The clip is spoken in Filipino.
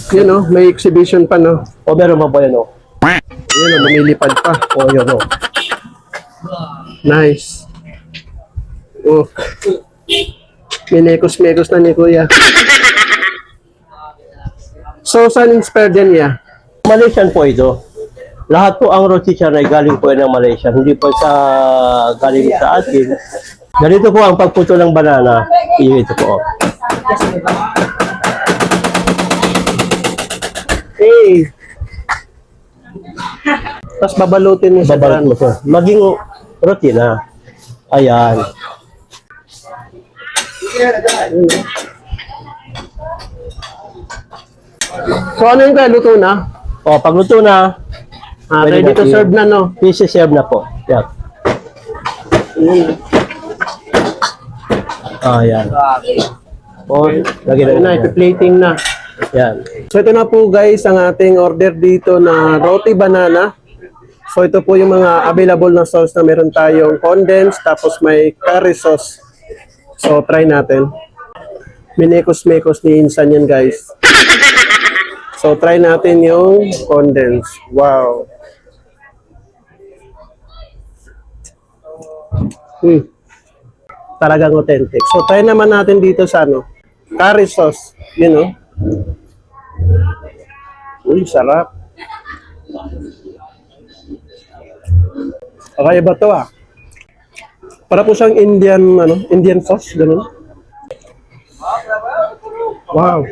Yun oh, may exhibition pa no. O meron pa po yan, o. Yun oh, lumilipad pa. O, yun, o. Nice. Oh. Minekos-mekos na ni Kuya. So, saan inspired yan ya? Malaysian po ito. Lahat po ang roti siya ay galing po yan ng Malaysia. Hindi po sa galing sa atin. Ganito po ang pagputo ng banana. Ito po. Hey! Tapos babalutin mo sa Babalot mo siya. Maging roti na. Ayan. So, ano yung kaluto na? O, pagluto na, Ready to serve na no? isi-serve na po. Yan. Ayan. O, lagi Ayun na, na. ipi-plating na. Yan. So ito na po guys ang ating order dito na roti banana. So ito po yung mga available na sauce na meron tayong condensed tapos may curry sauce. So try natin. Minekos-mekos ni Insan yan guys. So try natin yung condensed. Wow. Talagang authentic. So try naman natin dito sa ano, curry sauce. You know. Uy, sarap. Okay ba to ah? Para po siyang Indian, Indian sauce, ganun. Wow.